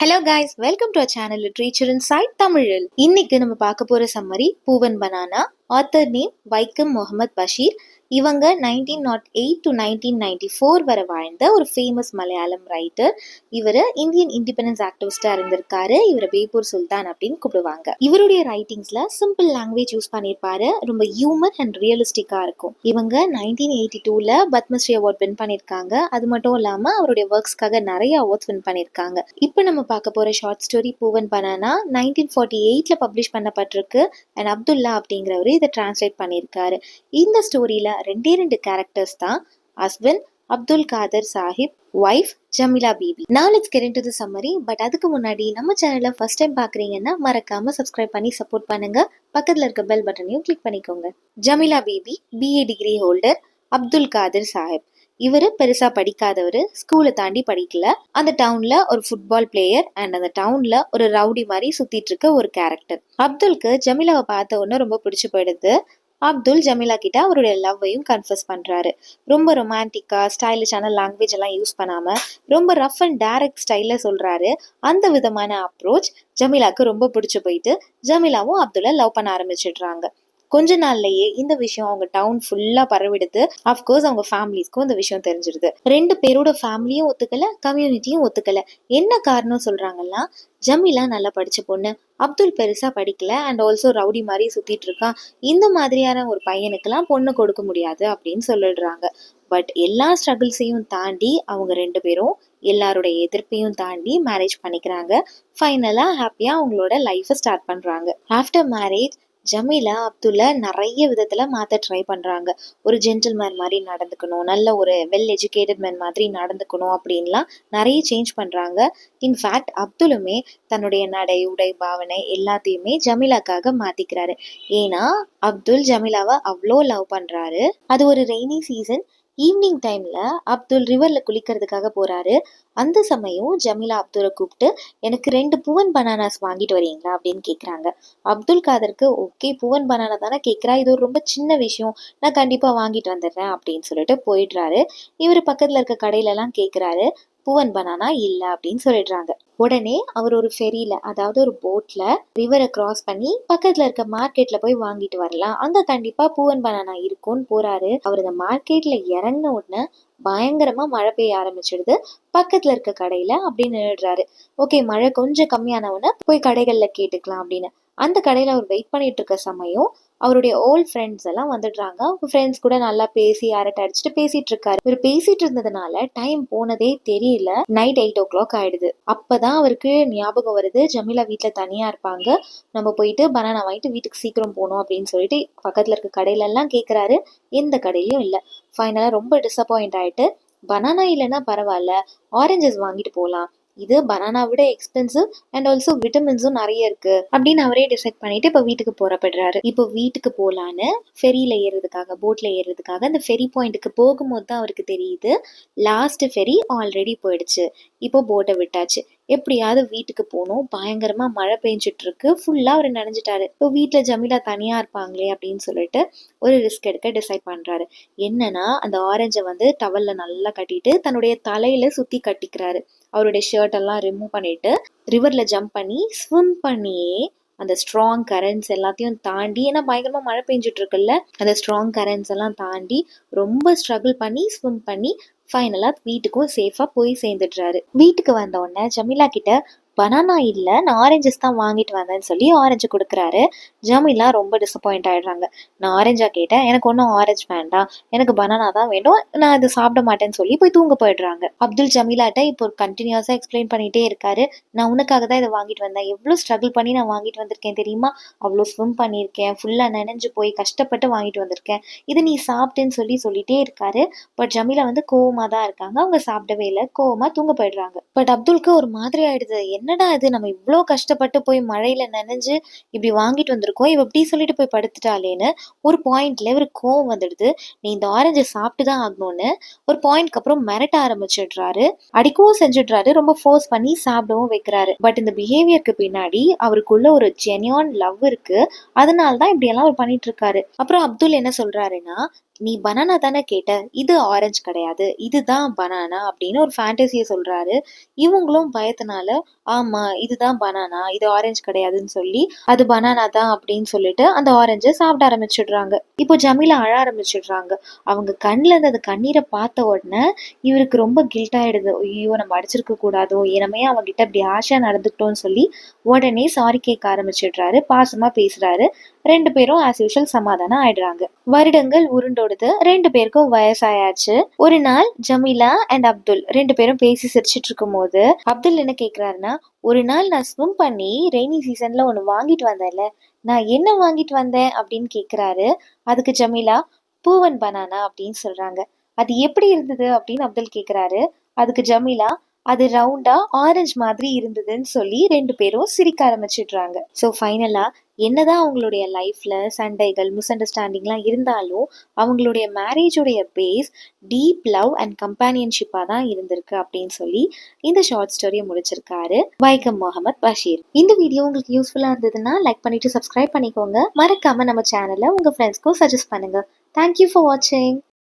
Hello guys, welcome to our channel literature insight தமிழில். இன்னைக்கு நம்ம பார்க்க போற summary Poovan banana. Author name Vaikom Muhammad Basheer. இவங்க 1908 டு 1994 வரை வாழ்ந்த ஒரு ஃபேமஸ் மலையாளம் ரைட்டர். இவர் இந்தியன் இண்டிபெண்டன்ஸ் ஆக்டிவிஸ்டா இருந்திருக்காரு. இவரை பேப்பூர் சுல்தான் அப்படின்னு கூப்பிடுவாங்க. இவருடைய ரைட்டிங்ஸ்ல சிம்பிள் லாங்குவேஜ் யூஸ் பண்ணியிருப்பாரு. ரொம்ப ஹியூமர் அண்ட் ரியலிஸ்டிக்கா இருக்கும். இவங்க 1982ல பத்மஸ்ரீ அவார்ட் வின் பண்ணியிருக்காங்க. அது மட்டும் இல்லாம அவருடைய ஒர்க்ஸ்க்காக நிறைய அவார்ட்ஸ் வின் பண்ணியிருக்காங்க. இப்போ நம்ம பார்க்க போற ஷார்ட் ஸ்டோரி பூவன் பனானா 1948ல பப்ளிஷ் பண்ணப்பட்டிருக்கு. அண்ட் அப்துல்லா அப்படிங்கிறவரு இதை டிரான்ஸ்லேட் பண்ணியிருக்காரு. இந்த ஸ்டோரியில ரெண்டு கேரக்டர்ஸ் தான், husband Abdul Khader Sahib, wife Jameela Bibi. Now let's get into the summary. But அதுக்கு முன்னாடி நம்ம சேனலை ஃபர்ஸ்ட் டைம் பார்க்குறீங்கன்னா மறக்காம சப்ஸ்கிரைப் பண்ணி சப்போர்ட் பண்ணுங்க. பக்கத்தில் இருக்க பெல் பட்டனையும் கிளிக் பண்ணிக்கோங்க. Jameela Bibi BA degree holder. Abdul Khader Sahib இவரு பெருசா படிக்காதவர், ஸ்கூலை தாண்டி படிக்கல. அந்த டவுன்ல ஒரு ஃபுட்பால் பிளேயர் அண்ட் அந்த டவுன்ல ஒரு ரவுடி மாதிரி சுத்திட்டு இருக்க ஒரு கேரக்டர். அப்துல்க்கு ஜமீலாவை பார்த்த உடனே ரொம்ப பிடிச்சு போயிடுது. அப்துல் ஜமீலா கிட்ட அவருடைய லவ்வையும் கன்ஃபஸ் பண்றாரு. ரொம்ப ரொமான்டிக்கா ஸ்டைலிஷான லாங்குவேஜ் எல்லாம் யூஸ் பண்ணாம ரொம்ப ரஃப் அண்ட் டைரக்ட் ஸ்டைல்ல சொல்றாரு. அந்த விதமான அப்ரோச் ஜமீலாக்கு ரொம்ப பிடிச்சு போயிட்டு ஜமீலாவும் அப்துல்ல லவ் பண்ண ஆரம்பிச்சிடுறாங்க. கொஞ்ச நாள்லயே இந்த விஷயம் அவங்க டவுன் ஃபுல்லா பரவிடுது. அஃப்கோர்ஸ் அவங்க ஃபேமிலிஸ்க்கும் இந்த விஷயம் தெரிஞ்சிருது. ரெண்டு பேரோட ஃபேமிலியும் ஒத்துக்கல, கம்யூனிட்டியும் ஒத்துக்கல. என்ன காரணம் சொல்றாங்கன்னா, ஜமீலா நல்லா படிச்ச பொண்ணு, அப்துல் பெருசா படிக்கல அண்ட் ஆல்சோ ரவுடி மாதிரி சுத்திட்டு இருக்கான். இந்த மாதிரியான ஒரு பையனுக்கெல்லாம் பொண்ணு கொடுக்க முடியாது அப்படின்னு சொல்லிடுறாங்க. பட் எல்லா ஸ்ட்ரகிள்ஸையும் தாண்டி அவங்க ரெண்டு பேரும் எல்லாருடைய எதிர்ப்பையும் தாண்டி மேரேஜ் பண்ணிக்கிறாங்க. ஃபைனலா ஹாப்பியா அவங்களோட லைஃபை ஸ்டார்ட் பண்றாங்க. ஆஃப்டர் மேரேஜ் ஜமீலா அப்துல்ல நிறைய விதத்துல மாத்த ட்ரை பண்றாங்க. ஒரு ஜென்டில்மேன் மாதிரி நடந்துக்கணும், நல்ல ஒரு வெல் எஜுகேட்டட் மேன் மாதிரி நடந்துக்கணும் அப்படின்லாம் நிறைய சேஞ்ச் பண்றாங்க. இன்ஃபேக்ட் அப்துலுமே தன்னுடைய நடை, உடை, பாவனை எல்லாத்தையுமே ஜமீலாக்காக மாத்திக்கிறாரு. ஏன்னா அப்துல் ஜமீலாவை அவ்வளோ லவ் பண்றாரு. அது ஒரு ரெய்னி சீசன். ஈவினிங் டைம்ல அப்துல் ரிவர்ல குளிக்கிறதுக்காக போறாரு. அந்த சமயம் ஜமீலா அப்துலை கூப்பிட்டு, எனக்கு 2 பூவன் பனானாஸ் வாங்கிட்டு வரீங்களா அப்படின்னு கேட்குறாங்க. அப்துல் காதருக்கு ஓகே, பூவன் பனானா தானே கேட்குறா, இது ஒரு ரொம்ப சின்ன விஷயம், நான் கண்டிப்பாக வாங்கிட்டு வந்துடுறேன் அப்படின்னு சொல்லிட்டு போயிடுறாரு. இவர் பக்கத்தில் இருக்க கடையிலலாம் கேட்குறாரு. பூவன் பனானா இல்லை அப்படின்னு சொல்லிடுறாங்க. உடனே அவர் ஒரு ஃபெரியில, அதாவது ஒரு போட்ல ரிவரை கிராஸ் பண்ணி பக்கத்துல இருக்க மார்க்கெட்ல போய் வாங்கிட்டு வரலாம், அங்க கண்டிப்பா பூவன் பனானா இருக்கும்னு போறாரு. அவர் அந்த மார்க்கெட்ல இறங்கின உடனே பயங்கரமா மழை பெய்ய ஆரம்பிச்சிடுது. பக்கத்துல இருக்க கடையில அப்படின்னு நின்றுறாரு. ஓகே, மழை கொஞ்சம் கம்மியான உடனே போய் கடைகள்ல கேட்டுக்கலாம் அப்படின்னு அந்த கடையில அவர் வெயிட் பண்ணிட்டு இருக்க சமயம் அவருடைய ஓல்ட் ஃப்ரெண்ட்ஸ் எல்லாம் வந்துடுறாங்க. அவங்க ஃப்ரெண்ட்ஸ் கூட நல்லா பேசி அரட்டை அடிச்சுட்டு பேசிட்டு இருக்காரு. இவர் பேசிட்டு இருந்ததுனால டைம் போனதே தெரியல. நைட் 8 o'clock ஆயிடுது. அப்பதான் அவருக்கு ஞாபகம் வருது, ஜமீலா வீட்டுல தனியா இருப்பாங்க, நம்ம போயிட்டு பனானா வாங்கிட்டு வீட்டுக்கு சீக்கிரம் போகணும் அப்படின்னு சொல்லிட்டு பக்கத்துல இருக்க கடையில எல்லாம் கேட்கிறாரு. எந்த கடையிலயும் இல்லை. ஃபைனலா ரொம்ப டிசப்பாயிண்ட் ஆயிட்டு, பனானா இல்லைன்னா பரவாயில்ல, ஆரஞ்சஸ் வாங்கிட்டு போகலாம், இது பனானா விட எக்ஸ்பென்சிவ் அண்ட் ஆல்சோ விட்டமின்ஸும் நிறைய இருக்கு அப்படின்னு அவரே டிசைட் பண்ணிட்டு இப்போ வீட்டுக்கு புறப்படுறாரு. இப்போ வீட்டுக்கு போலான்னு ஃபெரியில ஏறுறதுக்காக, போட்ல ஏறுறதுக்காக அந்த ஃபெரி பாயிண்ட்டுக்கு போகும்போது தான் அவருக்கு தெரியுது, லாஸ்ட் ஃபெரி ஆல்ரெடி போயிடுச்சு. இப்போ போட்டை விட்டாச்சு, எப்படியாவது வீட்டுக்கு போகணும். பயங்கரமா மழை பெஞ்சிட்டு இருக்கு. ஃபுல்லா அவர் நினைஞ்சிட்டாரு. இப்போ வீட்டுல ஜமீலா தனியா இருப்பாங்களே அப்படின்னு சொல்லிட்டு ஒரு ரிஸ்க் எடுக்க டிசைட் பண்றாரு. என்னன்னா, அந்த ஆரஞ்சை வந்து டவல்ல நல்லா கட்டிட்டு தன்னுடைய தலையில சுத்தி கட்டிக்கிறாரு. அவருடைய ஷர்ட் எல்லாம் ரிமூவ் பண்ணிட்டு ரிவர்ல ஜம்ப் பண்ணி ஸ்விம் பண்ணியே அந்த ஸ்ட்ராங் கரண்ட்ஸ் எல்லாத்தையும் தாண்டி, ஏன்னா பயங்கரமா மழை பெஞ்சிட்டு இருக்குல்ல, அந்த ஸ்ட்ராங் கரண்ட்ஸ் எல்லாம் தாண்டி ரொம்ப ஸ்ட்ரகிள் பண்ணி ஸ்விம் பண்ணி ஃபைனலா வீட்டுக்கும் சேஃபா போய் சேர்ந்துடுறாரு. வீட்டுக்கு வந்த உடனே ஜமீலா கிட்ட பனானா இல்லை, நான் ஆரஞ்சஸ் தான் வாங்கிட்டு வந்தேன்னு சொல்லி ஆரஞ்சு கொடுக்குறாரு. ஜமீலா ரொம்ப டிசப்பாயிண்ட் ஆயிடுறாங்க. நான் ஆரஞ்சா கேட்டேன், எனக்கு ஒன்றும் ஆரஞ்சு வேண்டாம், எனக்கு பனானா தான் வேணும், நான் இது சாப்பிட மாட்டேன்னு சொல்லி போய் தூங்க போயிடுறாங்க. அப்துல் ஜமீலாட்ட இப்போ கண்டினியூஸா எக்ஸ்பிளைன் பண்ணிட்டே இருக்காரு. நான் உனக்காக தான் இதை வாங்கிட்டு வந்தேன், எவ்வளோ ஸ்ட்ரகிள் பண்ணி நான் வாங்கிட்டு வந்திருக்கேன் தெரியுமா, அவ்வளோ ஸ்விம் பண்ணியிருக்கேன், ஃபுல்லா நினைஞ்சு போய் கஷ்டப்பட்டு வாங்கிட்டு வந்திருக்கேன், இது நீ சாப்பிட்டேன்னு சொல்லிட்டே இருக்காரு. பட் ஜமீலா வந்து கோவமா தான் இருக்காங்க. அவங்க சாப்பிடவே இல்லை, கோவமா தூங்க போயிடுறாங்க. பட் அப்துல்க்கு ஒரு மாதிரி ஆயிடுது. என்னடா இது, நம்ம இவ்வளோ கஷ்டப்பட்டு போய் மழையில நனைஞ்சு இப்படி வாங்கிட்டு வந்திருக்கோம், இவ இப்படி சொல்லிட்டு போய் படுத்துட்டாலேன்னு ஒரு பாயிண்ட்ல இவருக்கு கோவம் வந்துடுது. நீ இந்த ஆரஞ்சை சாப்பிட்டு தான் ஆகணும்னு ஒரு பாயிண்ட்க்கு அப்புறம் மிரட்ட ஆரம்பிச்சிடுறாரு. அடிக்கவும் செஞ்சிடுறாரு, ரொம்ப ஃபோர்ஸ் பண்ணி சாப்பிடவும் வைக்கிறாரு. பட் இந்த பிஹேவியருக்கு பின்னாடி அவருக்குள்ள ஒரு ஜென்யூன் லவ் இருக்கு. அதனால தான் இப்படி எல்லாம் அவர் பண்ணிட்டு இருக்காரு. அப்புறம் அப்துல் என்ன சொல்றாருன்னா, நீ பனானா தானே கேட்ட, இது ஆரஞ்சு கிடையாது, இதுதான் பனானா அப்படின்னு ஒரு ஃபேண்டசியை சொல்றாரு. இவங்களும் பயத்தினால ஆமா இதுதான் பனானா, இது ஆரஞ்சு கிடையாதுன்னு சொல்லி அது பனானா தான் அப்படின்னு சொல்லிட்டு அந்த ஆரஞ்சை சாப்பிட ஆரம்பிச்சிடுறாங்க. இப்போ ஜமீலா அழ ஆரம்பிச்சிடுறாங்க. அவங்க கண்ணுல இருந்து அந்த கண்ணீரை பார்த்த உடனே இவருக்கு ரொம்ப கில்ட் ஆயிடுது. ஐயோ நம்ம அடிச்சிருக்க கூடாதோ, இனமே அவங்க கிட்ட இப்படி ஆஷா நடந்துக்கிட்டோம்னு சொல்லி உடனே சாரி கேட்க ஆரம்பிச்சிடுறாரு. பாசமா பேசுறாரு. 2 பேரும் ஆஸ் யூஷுவல் சமாதானம் ஆயிடுறாங்க. வருடங்கள் உருண்டோடுது. 2 பேருக்கும் வயசாயாச்சு. ஒரு நாள் ஜமீலா அண்ட் அப்துல் 2 பேரும் பேசி சிரிச்சிட்டு இருக்கும்போது அப்துல் என்ன கேக்குறாருன்னா, ஒரு நாள் நான் ஸ்விம் பண்ணி ரெய்னி சீசன்ல ஒண்ணு வாங்கிட்டு வந்தேன்ல, நான் என்ன வாங்கிட்டு வந்தேன் அப்படின்னு கேக்குறாரு. அதுக்கு ஜமீலா பூவன் பனானா அப்படின்னு சொல்றாங்க. அது எப்படி இருந்தது அப்படின்னு அப்துல் கேக்குறாரு. அதுக்கு ஜமீலா அது ரவுண்டா ஆரஞ்சு மாதிரி இருந்ததுன்னு சொல்லி 2 பேரும் சிரிக்க ஆரம்பிச்சிடுறாங்க. ஸோ ஃபைனலா என்னதான் அவங்களுடைய லைஃப்ல சண்டைகள் மிஸ் அண்டர்ஸ்டாண்டிங்லாம் இருந்தாலும் அவங்களுடைய மேரேஜோடைய பேஸ் டீப் லவ் அண்ட் கம்பானியன்ஷிப்பா தான் இருந்திருக்கு அப்படின்னு சொல்லி இந்த ஷார்ட் ஸ்டோரியை முடிச்சிருக்காரு வைக்கம் முகமது பஷீர். இந்த வீடியோ உங்களுக்கு யூஸ்ஃபுல்லா இருந்ததுன்னா லைக் பண்ணிட்டு சப்ஸ்கிரைப் பண்ணிக்கோங்க. மறக்காம நம்ம சேனலை உங்க ஃப்ரெண்ட்ஸ்க்கும் சஜஸ்ட் பண்ணுங்க. தேங்க்யூ ஃபார் வாட்சிங்.